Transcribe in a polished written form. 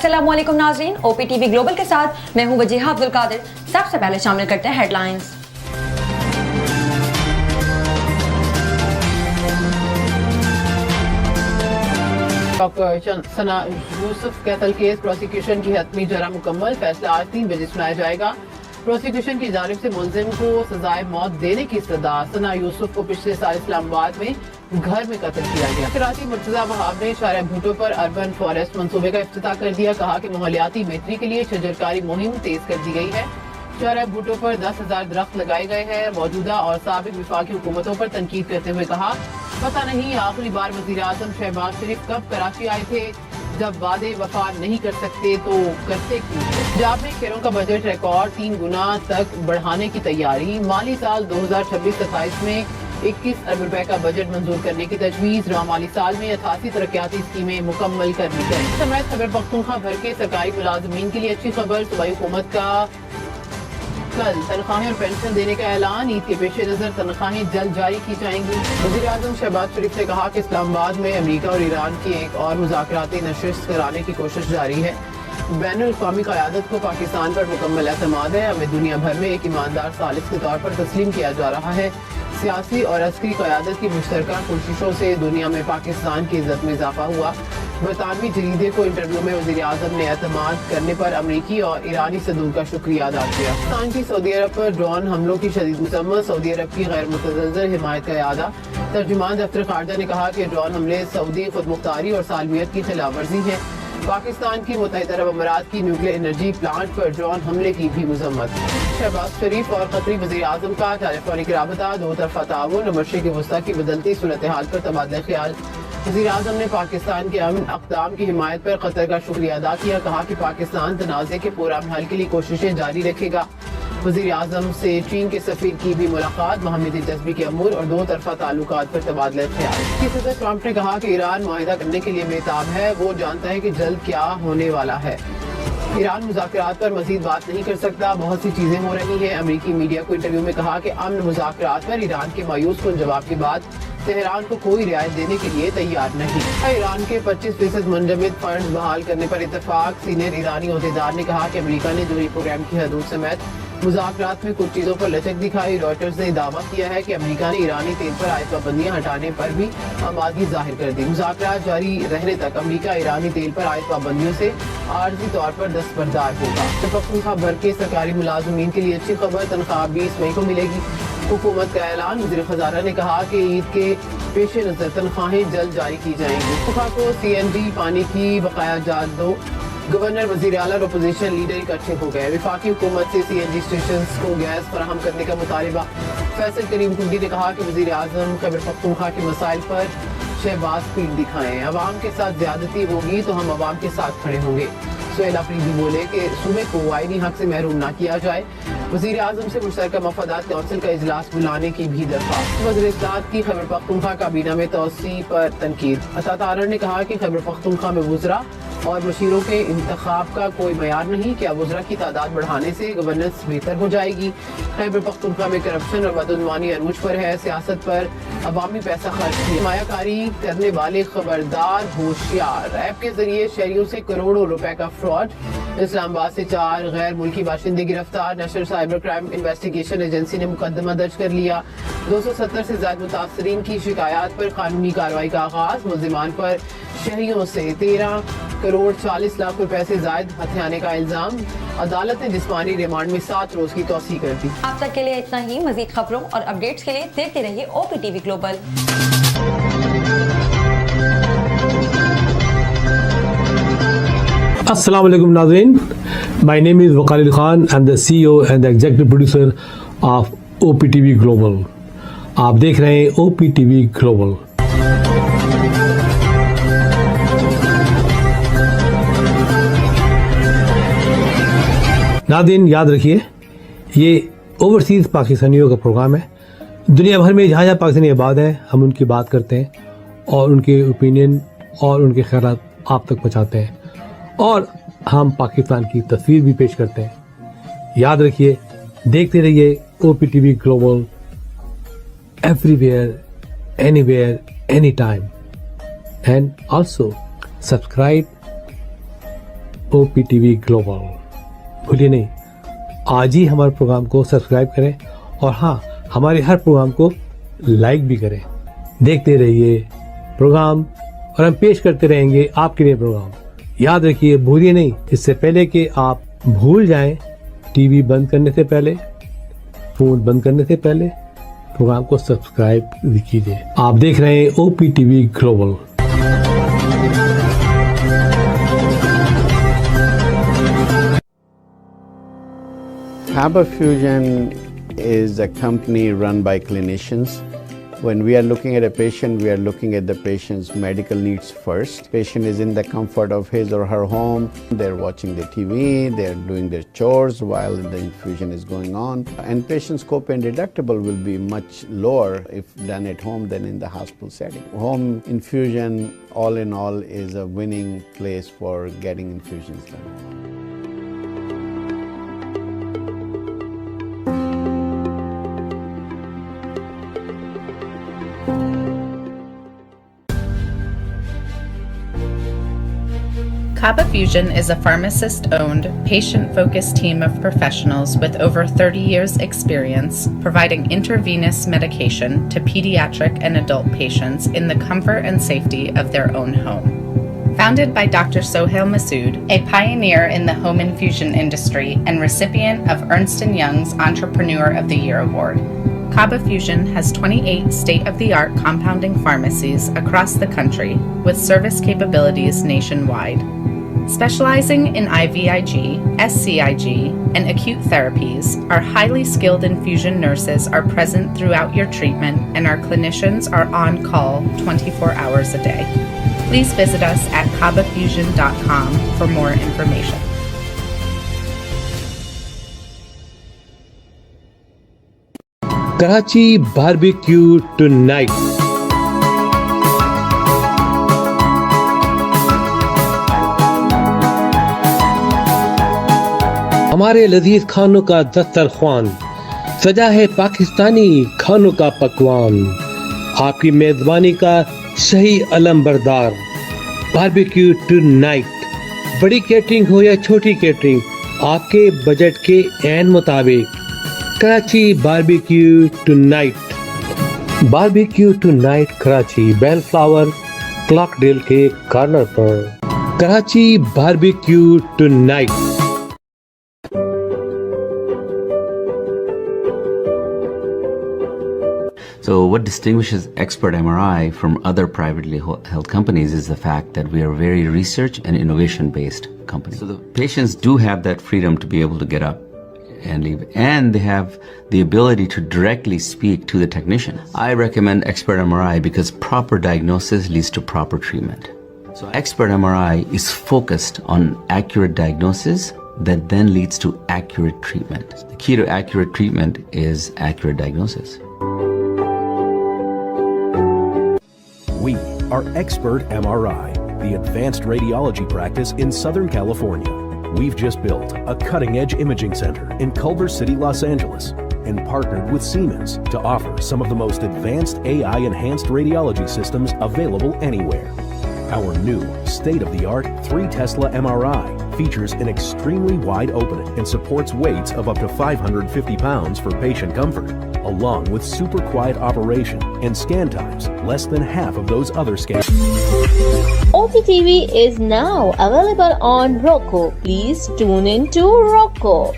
अस्सलामुअलैकुम नाज़रीन, OPTV global के साथ मैं हूं वजीहा अब्दुल कादिर। सबसे पहले शामिल करते हैं हेडलाइंस। डॉक्टर सना यूसुफ कैतल केस प्रोसिक्यूशन की हतमी जरा मुकम्मल, फैसला आज 3 बजे सुनाया जाएगा। प्रोसिक्यूशन की जानिब से मुलजिम को सजाए मौत देने की सदा। सना यूसुफ को पिछले साल इस्लामाबाद में घर में कत्ल किया गया। कराची मुर्तजा वहाब ने शारा भुट्टो पर अर्बन फॉरेस्ट मंसूबे का इफ्तिताह कर दिया। कहा कि माहौलियाती बेहतरी के लिए शजरकारी मुहिम तेज कर दी गई है। शारा भुट्टो पर 10,000 दरख्त लगाए गए हैं। मौजूदा और साबिक वफाकी हुकूमतों पर तनकीद करते हुए कहा, पता नहीं आखिरी बार वज़ीर आज़म शहबाज शरीफ कब कराची आए थे। जब वादे वफा नहीं कर सकते तो करते क्यों। पंजाब में खेलों का बजट रिकॉर्ड 3 गुना तक बढ़ाने की तैयारी। माली साल 2026-27 में 21 अरब रुपए का बजट मंजूर करने की तजवीज़। रवा माली साल में 88 तरक्याती स्कीमें मुकम्मल कर ली गई। समेत खैबर पख्तूनख्वा भर के सरकारी मुलाजमीन के लिए अच्छी खबर। सूबाई हुकूमत का कल तनख्वाहें और पेंशन देने का ऐलान। ईद के पेश नजर तनख्वाहें जल्द जारी की जाएंगी। वज़ीर आज़म शहबाज शरीफ ने कहा कि इस्लामाबाद में अमेरिका और ईरान की एक और मुज़ाकराती नशिस्त कराने की कोशिश जारी है। बैनुल-अक़वामी क़यादत को पाकिस्तान पर मुकम्मल एतमाद है। हमें दुनिया भर में एक ईमानदार सालिस के तौर पर तस्लीम किया जा रहा है। सियासी और अस्करी क़यादत की मुश्तरका कोशिशों से दुनिया में पाकिस्तान की इज्जत में इजाफा हुआ। बरतानवी जरीदे को इंटरव्यू में वज़ीर आज़म ने एतमाद करने पर अमरीकी और ईरानी सदूर का शुक्रिया अदा किया। पाकिस्तान की सऊदी अरब पर ड्रोन हमलों की शदीद मजम्मत। सऊदी अरब की गैर मुतज़लज़ल हिमायत का इरादा। तर्जुमान दफ्तर खारजा ने कहा कि ड्रोन हमले सऊदी खुदमुख्तारी और सालमियत की खिलाफ वर्जी है। पाकिस्तान की मुत्तहिदा अरब अमारात की न्यूक्लियर एनर्जी प्लांट पर ड्रोन हमले की भी मजम्मत। शहबाज शरीफ और कतरी वज़ीर आज़म का टेलीफोनिक राबता, दो तरफ़ा ताउन और मशरिक़ वस्ता की बदलती सूरत हाल पर तबादला ख्याल। वज़ीर आज़म ने पाकिस्तान के अमन अक़दाम की हिमायत पर कतर का शुक्रिया अदा किया। कहा कि पाकिस्तान तनाज़े के पुरअमन हल के लिए कोशिशें जारी रखेगा। वज़ीर आज़म से चीन के सफ़ीर की भी मुलाकात, बाहमी दिलचस्पी के अमूर और दो तरफ़ा ताल्लुकात पर तबादला ख्याल। सदर ट्रंप ने कहा कि ईरान मुआहिदा करने के लिए बेताब है। वो जानता है कि जल्द क्या होने वाला है। ईरान मुज़ाकरात पर मज़ीद बात नहीं कर सकता। बहुत सी चीज़ें हो रही हैं। अमरीकी मीडिया को इंटरव्यू में कहा कि अमन मुज़ाकरात पर ईरान के मायूस कुन जवाब के बाद तेहरान को कोई रियायत देने के लिए तैयार नहीं। ईरान के 25% मुंजमद फंड बहाल करने पर इत्तेफाक। सीनियर ईरानी अहदेदार ने कहा कि अमेरिका ने जरूरी प्रोग्राम की हदूद समेत मुज़ाकरात में कुछ चीज़ों पर लचक दिखाई। रॉयटर्स ने दावा किया है कि अमेरिका ने ईरानी तेल पर आयत पाबंदियां हटाने पर भी आमादगी जाहिर कर दी। मुज़ाकरात जारी रहने तक अमेरिका ईरानी तेल पर आयत पाबंदियों से आर्जी तौर पर दस्तबरदार होगा। पख्तूनख्वा भर के सरकारी मुलाजमीन के लिए अच्छी खबर। तनख्वाह 20 मई को मिलेगी। हुकूमत का ऐलान। वज़ीर खजाना ने कहा कि ईद के पेश नज़र तनख्वाहें जल्द जारी की जाएंगी। तनख्वाह को CNG पानी की बकाया जात दो। गवर्नर, वज़ीर आला और अपोजिशन लीडर इकट्ठे हो गए। वफाकी हुकूमत से CNG स्टेशन को गैस फराहम करने का मुतालबा। फैसल करीम कुंडी ने कहा कि वज़ीर आज़म खैबर पख्तूनख्वा के मसाइल पर शहबाज पीठ दिखाएं। अवाम के साथ ज्यादती होगी तो हम अवाम के साथ खड़े होंगे। सुहेल अफरीदी बोले कि सूबे को आईनी हक से महरूम न किया जाए। वज़ीर आज़म से मुश्तरका मफादात काउंसिल का इजलास बुलाने की भी दरख्वास्त। वज़ीर इत्तलात की खैबर पख्तूनख्वा काबीना में तोसी पर तनकीद। अता तारड़ ने कहा कि खैबर पख्तूनख्वा में वुज़रा और मशीरों के इंतखाब का कोई मयार नहीं। क्या वुज़रा की तादाद बढ़ाने से गवर्नेंस बेहतर हो जाएगी। खैबर पख्तूनख्वा में करप्शन और बदउनवानी अरूज पर है। सियासत पर अवामी पैसा खर्च की मायाकारी करने वाले खबरदार होशियार। ऐप के जरिए शहरियों से करोड़ों रुपए का फ्रॉड। इस्लामाबाद से 4 गैर मुल्की बाशिंदे गिरफ्तार। National cyber crime investigation agency ने मुकदमा दर्ज कर लिया। 270 से ज्यादा मुतासरीन की शिकायत पर कानूनी कार्रवाई का आगाज। मुल्जिमान पर शहरियों से 13 करोड़ 40 लाख रुपए से जायद हथियाने का इल्जाम। अदालत ने जिस्मानी रिमांड में 7 रोज की तौसीह कर दी। अब तक के लिए इतना ही। मजीद खबरों और अपडेट्स के लिए देखते रहिए OPTV ग्लोबल। अस्सलाम वालेकुम नाज़रीन, my name is Waqar Khan. I am the CEO and the executive producer of OPTV global. आप देख रहे हैं OPTV ग्लोबल। नाज़रीन याद रखिए, ये ओवरसीज़ पाकिस्तानियों का प्रोग्राम है। दुनिया भर में जहाँ जहाँ पाकिस्तानी आबाद हैं, हम उनकी बात करते हैं और उनके ओपिनियन और उनके ख़यालात आप तक पहुँचाते हैं और हम पाकिस्तान की तस्वीर भी पेश करते हैं। याद रखिए, देखते रहिए OPTV global, everywhere, anywhere, any time, and also subscribe OPTV global. भूलिए नहीं, आज ही हमारे प्रोग्राम को सब्सक्राइब करें और हाँ, हमारे हर प्रोग्राम को लाइक भी करें। देखते रहिए प्रोग्राम और हम पेश करते रहेंगे आपके लिए प्रोग्राम। याद रखिए, भूलिए नहीं, इससे पहले कि आप भूल जाएं, टीवी बंद करने से पहले, फोन बंद करने से पहले प्रोग्राम को सब्सक्राइब कीजिए। आप देख रहे हैं OPTV global. Kaba Fusion is a company run by clinicians. When we are looking at a patient, we are looking at the patient's medical needs first. Patient is in the comfort of his or her home. They're watching the TV, they're doing their chores while the infusion is going on. And patient's copay and deductible will be much lower if done at home than in the hospital setting. Home infusion, all in all, is a winning place for getting infusions done. Kaba Fusion is a pharmacist-owned, patient-focused team of professionals with over 30 years' experience providing intravenous medication to pediatric and adult patients in the comfort and safety of their own home. Founded by Dr. Sohail Masood, a pioneer in the home infusion industry and recipient of Ernst & Young's Entrepreneur of the Year Award, Kaba Fusion has 28 state-of-the-art compounding pharmacies across the country with service capabilities nationwide. Specializing in IVIG, SCIG, and acute therapies, our highly skilled infusion nurses are present throughout your treatment and our clinicians are on call 24 hours a day. Please visit us at kabafusion.com for more information. Karachi barbecue tonight. हमारे लजीज खानों का दस्तरख्वान सजा है पाकिस्तानी खानों का पकवान। आपकी मेजबानी का सही अलमबरदार बारबेक्यू टुनाइट। बड़ी कैटरिंग हो या छोटी कैटरिंग, आपके बजट के ऐन मुताबिक Karachi barbecue tonight. Barbecue tonight Karachi Bell Flower Clockdale के कॉर्नर पर। Karachi barbecue tonight. So what distinguishes Expert MRI from other privately held companies is the fact that we are a very research and innovation based company. So the patients do have that freedom to be able to get up and leave, and they have the ability to directly speak to the technician. I recommend Expert MRI because proper diagnosis leads to proper treatment. So Expert MRI is focused on accurate diagnosis that then leads to accurate treatment. The key to accurate treatment is accurate diagnosis. We are Expert MRI, the advanced radiology practice in Southern California. We've just built a cutting-edge imaging center in Culver City, Los Angeles, and partnered with Siemens to offer some of the most advanced AI-enhanced radiology systems available anywhere. Our new state-of-the-art 3 Tesla MRI features an extremely wide opening and supports weights of up to 550 pounds for patient comfort, along with super quiet operation and scan times less than half of those other scans. OPTV is now available on Roku. Please tune in to Roku.